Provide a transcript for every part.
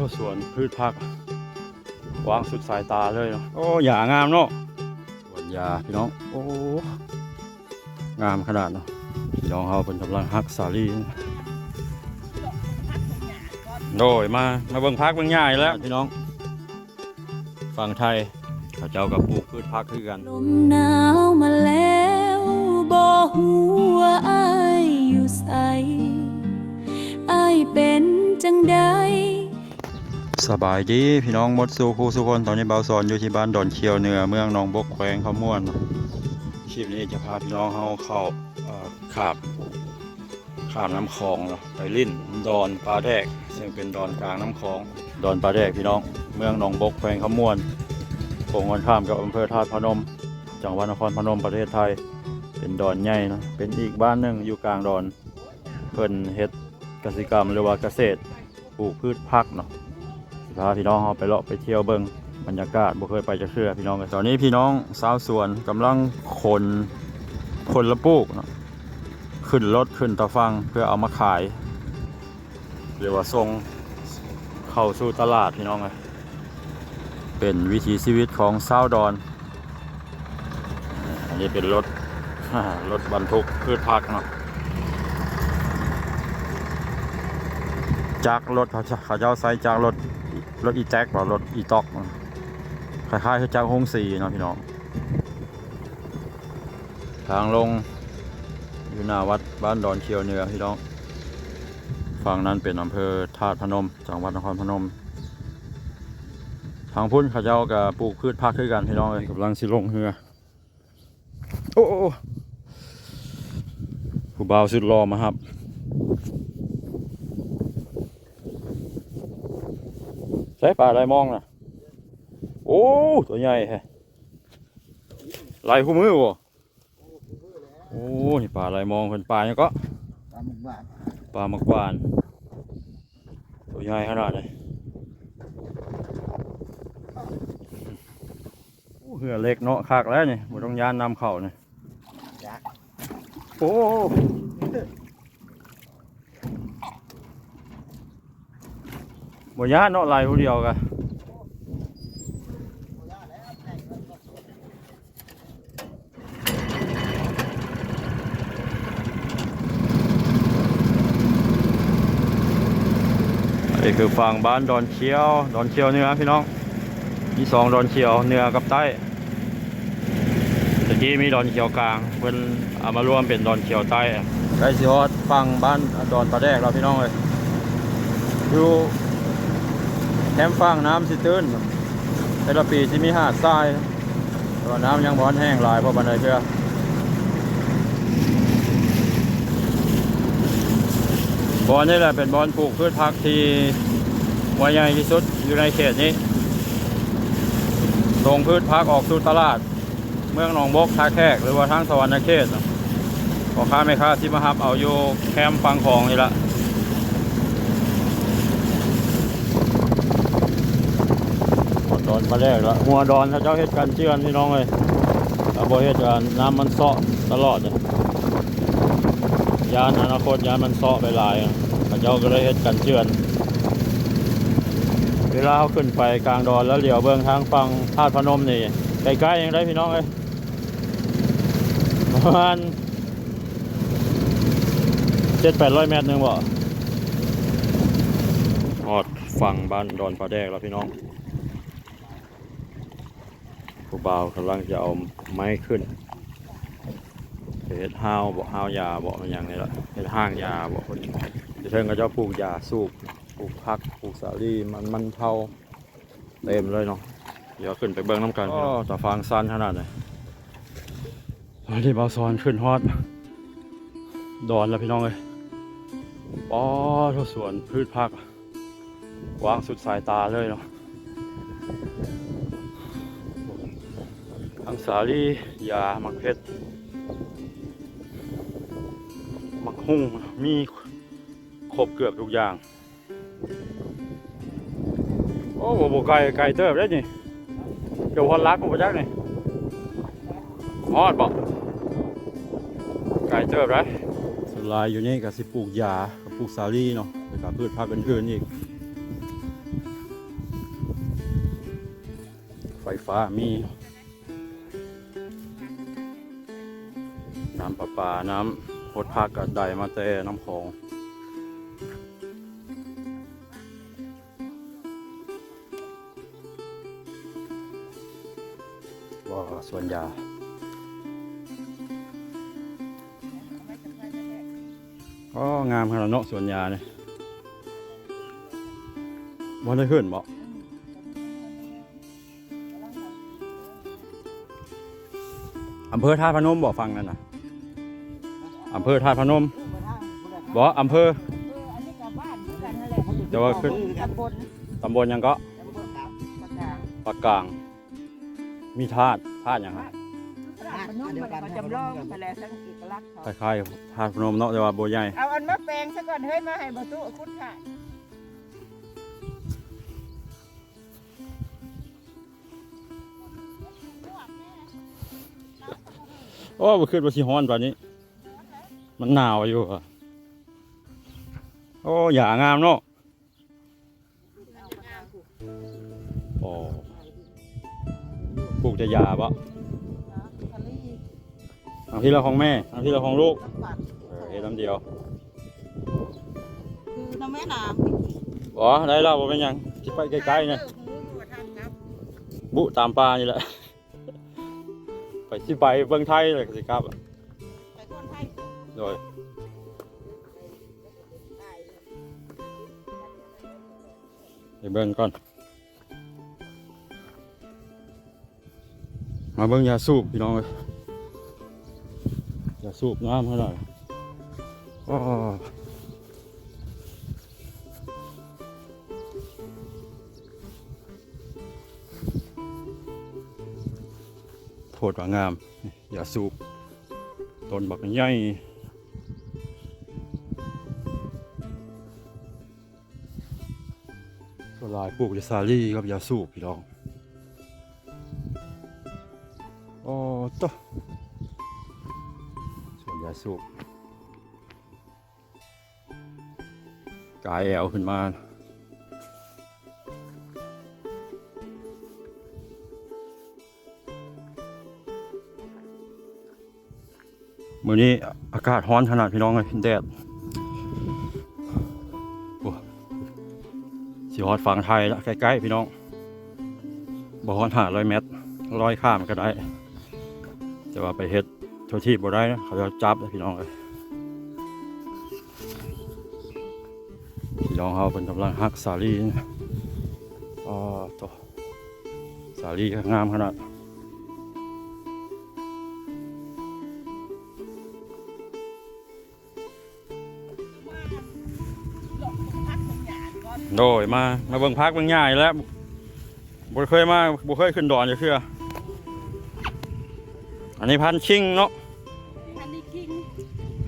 ทุกสวนพืชผักวางสุดสายตาเลยเนาะโอ้หญ้างามเนาะสวนหญ้าพี่น้องโอ้งามขนาดเนาะพี่น้องเขาเป็นกำลังฮักสาลีโดยมาเบิ่งพักเบิ่งหญ้าอีกแล้วพี่น้องฝั่งไทยเขาเจ้ากับปลูกพืชผักคือกันลมหนาวมาแล้วบ่ฮู้ว่าอ้ายอยู่ไสอ้ายเป็นจังใดสบายดีพี่น้องหมดสู่คู่สุคนตอนนี้เบาสอนอยู่ที่บ้านดอนเคียวเหนือเมืองหนองบกแขวงขม่วนคลิปนี้จะพาพี่น้องเข้าขาบน้ำคลองไปลิ่นดอนปลาแดกซึ่งเป็นดอนกลางน้ำคลองดอนปลาแดกพี่น้องเมืองหนองบกแขวงขม่วนตรงกันข้ามกับอำเภอธาตุพนมจังหวัดนครพนมประเทศไทยเป็นดอนใหญ่นะเป็นอีกบ้านหนึ่งอยู่กลางดอนเพิ่นเฮ็ดเกษตรกรรมหรือว่าเกษตรปลูกพืชผักเนาะพาพี่น้องเราไปเลาะไปเที่ยวเบิ่งบรรยากาศบ่เคยไปจะเชื่อพี่น้องกันตอนนี้พี่น้องชาวสวนกำลังขนละปลูกเนาะขึ้นรถขึ้นตะฟังเพื่อเอามาขายหรือว่าส่งเข้าสู่ตลาดพี่น้องเลยเป็นวิถีชีวิตของชาวดอนอันนี้เป็นรถบรรทุกพืชผักเนาะจากรถเขาเจ้าใช้จากรถอีแท็กหรือรถอีต็อกคล้ายๆคือจากห้องสีเนาะพี่น้องทางลงอยู่หน้าวัดบ้านดอนเคียวเหนือพี่น้องฝั่งนั้นเป็นอำเภอธาตุพนมจังหวัดนครพนมทางพุ่นเขาเจ้ากับปลูกพืชผักด้วยกันพี่น้องเลยกำลังสิลงเรือโอ้ผู้บ่าวสุดหล่อมาครับใช้ปลาลายมองนะโอ้ตัวใหญ่แฮะลายคู่มือวะโอ้นี่ปลาลายมองเป็นปลาเนี่ยก็ปลาหมกบานตัวใหญ่ขนาดเลยเหือเล็กเนาะคักแล้วนี่บ่ต้องย่านนำเข่าเนี่ยโอ้บ่ย่านเนาะลายผู้เดียวกันนี่คือฝั่งบ้านดอนเคียวเหนือพี่น้องมีสองดอนเคียวเหนือกับใต้ตะกี้มีดอนเคียวกลางเพิ่นเอามารวมเป็นดอนเคียวใต้ใกล้สิฮอดฝั่งบ้านดอนปลาแดกเราพี่น้องเลยอยู่แคมป์ฝั่งน้ำสิตื้นแต่ละปีที่มีหาดทรายแต่ว่าน้ำยังบ่แห้งหลายเพราะบันไดเชื่อบ่อนี่แหละเป็นบ่อนปลูกพืชผักที่ใหญ่ที่สุดอยู่ในเขตนี้ส่งพืชผักออกสู่ตลาดเมืองหนองบกท่าแขกหรือว่าทางสวรรณเขตพ่อค้าแม่ค้าที่มาฮับเอาอยู่แคมป์ฟังของนี่ละดอนมาแรกแล้วหัวดอนเขาเจ้าเฮ็ดกันเจือนพี่น้องเลยแล้วบ่เฮ็ดกันน้ำมันเซาะตลอดเลยยานอนาคตยานมันเซาะไปหลายเขาเจ้าก็เลยเฮ็ดกันเจือนเวลาเขาขึ้นไปกลางดอนแล้วเหลียวเบื้องทางฝั่งธาตุพนมนี่ใกล้ๆยังได้พี่น้องเลยประมาณ700-800 เมตรนึงบ่หอดฝั่งบ้านดอนปลาแดกแล้วพี่น้องผู้บ่าวกำลังจะเอาไม้ขึ้นเฮ็ดห้าวบ่ห้าวยาบ่อย่างนี้ละเฮ็ดห้างยาบ่คนเชิงก็จะปลูกยาสูบปลูกผักปลูกสาลี่มันเท่าเต็มเลยเนาะเดี๋ยวขึ้นไปเบิ่งน้ำกันตะฟางสั้นขนาดไหนตอนนี้เบาซอนขึ้นฮอดดอนแล้วพี่น้องเลยป้อทุกสวนพืชผักวางสุดสายตาเลยเนาะทั้งสาลี่ยามักเพชรมักหุ่งมีครบเกือบทุกอย่างโอ้โหไก่เติบได้นี่เดี๋ยวฮอดรักกูไปจักนี่ฮอดบอกไก่เติบได้สลายอยู่นี่กับสิปลูกยากับปลูกสาลี่เนาะแล้วก็พืชผักอื่นๆอีก ไฟฟ้ามีน้ำประปาน้ำพดพักกระไดมาแต่น้ำของว่าสวนยาก็งามขนาดเนาะสวนยาเนี่ยบ่ได้ขึ้นบ่อำเภอท่าตุพนมบ่ฟังนั่นน่ะอำเภอท่าตุพนมบ่อำเภอ อันนี้กับบ้านเหมือนกันนั่นแหละ แต่ว่าขึ้น ตำบลตำบลหยังก็ ตำบลปากกา ปากกลางมีธาตุหยังครับ พนมมันเขาจำลองมาแล้วทั้งเอกลักษณ์เขา คล้ายๆธาตุพนมเนาะแต่ว่าบ่ใหญ่ เอาอันมาแปลงซะก่อนเฮ้ยมาให้บรรทุคุณค่ะ โอ้บ่ขึ้นว่าสิฮ้อนปานนี้มันหนาวอยู่อะโอ้หญ้างามเนาะโอ้ปลูกแต่หญ้าบ่ทางที่เราของแม่ทางที่เราของลูกเฮ็ดน้ำเดียว คือน้ำแม่น้ อ๋อได้แล้วบ่เป็นหยังสิไป ำ ใกล้ๆเนี่ยบุตามป่านี่แหละ ไปสิไปเบิ่งไทยเลยสิครับ ไปคนไทย โดยไปเบิ่งก่อนมาเบิ่งยาสูบพี่น้องเอ้ยยาสูบน้ำเท่าไหร่อ้อโทษว่างามยาสูบต้นบักใหญ่ก็ลายปลูกยาซาลีกับยาสูบพี่น้องโอ้ต่อส่วนยาสูบกายแอวขึ้นมามื้อนี้อากาศร้อนขนาดพี่น้องเลยแดดโอ้สิฮอดฝั่งไทยแล้วใกล้ๆพี่น้องบ่ฮอด500 เมตรร้อยข้ามก็ได้แต่ว่าไปเฮ็ดโทษที่บ่ได้นะเขาจะจับนะพี่น้องเลยพี่น้องเขาเป็นกำลังฮักสาลีนะอ๋อตัวสาลีก็งามขนาดโดยมาเบิ่งพักเบิ่งหญ้าอีกแล้วบ่เคยมาบ่เคยขึ้นดอนอยู่เทื่ออันนี้พันธุ์คิงเนาะ ฮันนี่คิง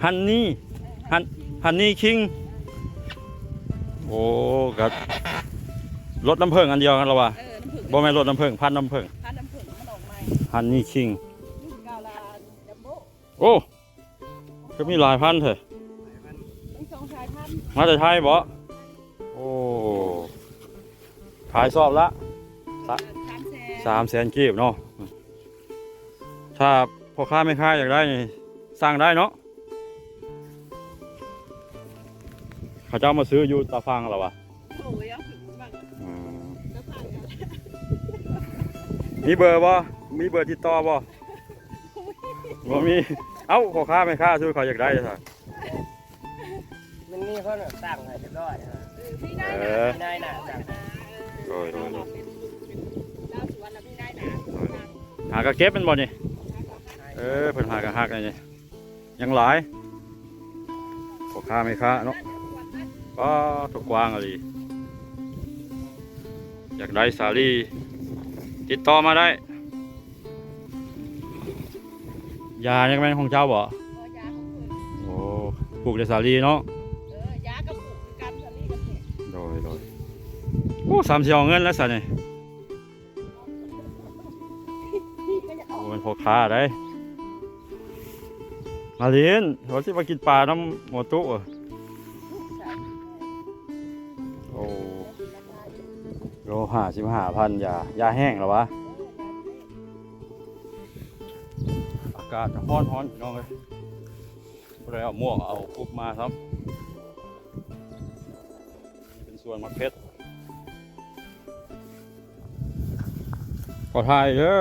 ฮันนี่ฮันนี่คิงโอ้กับรถน้ำผึ้งอันเดียวกันแล้ววะ น้ำผึ้ง บ่แม่นรถน้ำผึ้งพันธุ์น้ำผึ้ง พันน้ำผึ้งมันออกใหม่ ฮันนี่คิง รุ่นกาลาดับโบ้ โอ้ก็มีหลายพันธุ์เถอะ ทั้งสองสายพันธุ์ มาจากไทยบ่โอ้ขายสอบละ 300,000 กีบเนาะถ้าพ่อค้าไม่ค้าอยากได้นี่สร้างได้เนาะเขาเจ้ามาซื้ออยู่ตาฟังแล้ววะ โอ้ยเอาถึงบ้าง อืม จะผ่านกัน มีเบอร์บ่มีเบอร์ติดต่อบ่บ่มีเอ้าพ่อค้าไม่ค้าซื้อเขาอยากได้ซะ มันนี่เขาเนี่ยตั้งให้เรียบร้อยนะ พี่นาย เอ นะ อ พี่นายน่ะตั้ง โอ้ย ดาวสุวรรณพี่นายนะ หากระเก็บเป็นบ่นี่เพิ่นหากระหักอันนี้ยังหลายพ่อค้าไม่ค้าเนาะก็ถูกกว้างอะไรอยากได้สาลีติดต่อมาได้ยายังเป็นของเจ้าบ่ ยาของเพิ่น โอ้ปลูกแต่สาลีเนาะ ยากระปุกกันสลีกันเนี่ย โดยโอ้3 4เงินแล้วสันนี่โอ้เป็นพ่อค้าได้มาเรียนเขาสิมากินปลาน้ำหมอตุอะโอ้โล55,000ยาแห้งเหรอวะ ย ากาศร้อนพี่น้องเลยเลยเอาหมวกเอาคุบมาครับนี่เป็นส่วนมะเขือขอถ่ายเด้อ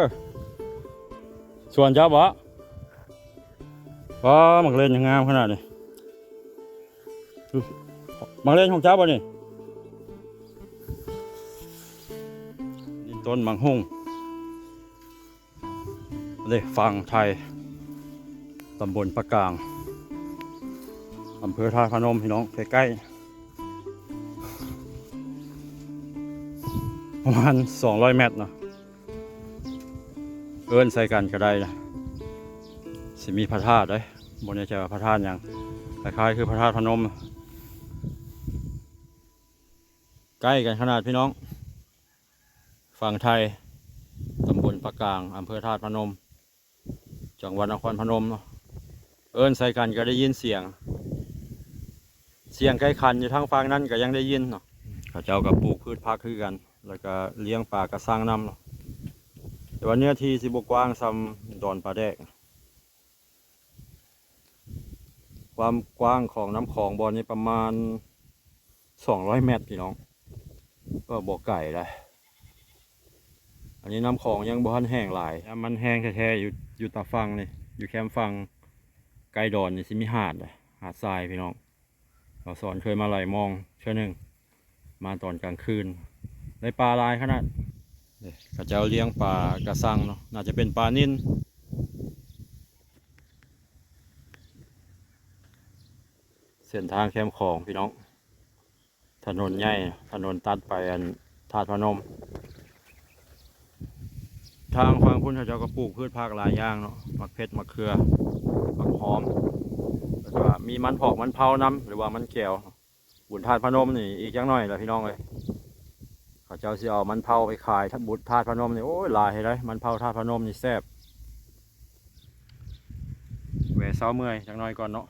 ส่วนเจ้าบ่ก็มักเล่นยังงามขนาดนี้มักเล่นของเจ้าบ่นี่นี่ต้นมังหุ่งเลยฝั่งไทยตำบลปะกลางอำเภอท่าพนมพี่น้องใกล้ๆประมาณ200 เมตรเนาะเอิ้นใส่กันก็ได้นะสิมีพระธาตุด้วยบนนี้จะพระธาตุอย่างคล้ายๆคือพระธาตุพนมใกล้กันขนาดพี่น้องฝั่งไทยตำบลปะกลางอำเภอท่าพนมจังหวัดนครพนมเนาะเอิ้นใส่กันก็ได้ยินเสียงใกล้คันอยู่ทางฝั่งนั้นก็ยังได้ยินเนาะเขาเจ้ากับปลูกพืชพักคือกันแล้วก็เลี้ยงปลากระสังน้ำเนาะแต่วันนี้ที่สิบกว้างซ้ำดอนปลาแดกความกว้างของน้ำของบ่อนี้ประมาณ200 เมตรพี่น้องก็บ่อไก่เลยอันนี้น้ำของยังบ่ทันแห้งหลายมันแห้งแท้ๆอยู่ตาฟังนี่อยู่แคมป์ฟังไกลดอนนี่สิมีหาดเลยหาดทรายพี่น้องเราสอนเคยมาไหลมองเชื่อหนึ่งมาตอนกลางคืนได้ปลาลายขนาดเขาเจ้าเลี้ยงปลากระสังเนาะน่าจะเป็นปลานิ่นเส้นทางแคมป์ของพี่น้องถนนใหญ่ถนนตัดไปอันธาตุพนมทางฝั่งพุ่นเขาเจ้าก็ปลูกพืชผักหลายอย่างเนาะมักเพชรมักเขือมักหอมแล้วก็มีมันผอกมันเผาน้ำหรือว่ามันแก้วบุญธาตุพนมนี่อีกอย่างน้อยแหละพี่น้องเลยเขาเจ้าสิเอามันเผาไปขายถ้าบุญธาตุพนมนี่โอ้ยหลายเลยมันเผาธาตุพนมนี่แซ่บแหวะเช้าเมื่อยจังน้อยก่อนเนาะ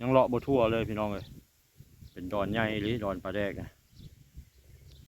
ยังเลาะบ่ทั่วเลยพี่น้องเลยเป็นดอนใหญ่หรือดอนปลาแดกนะ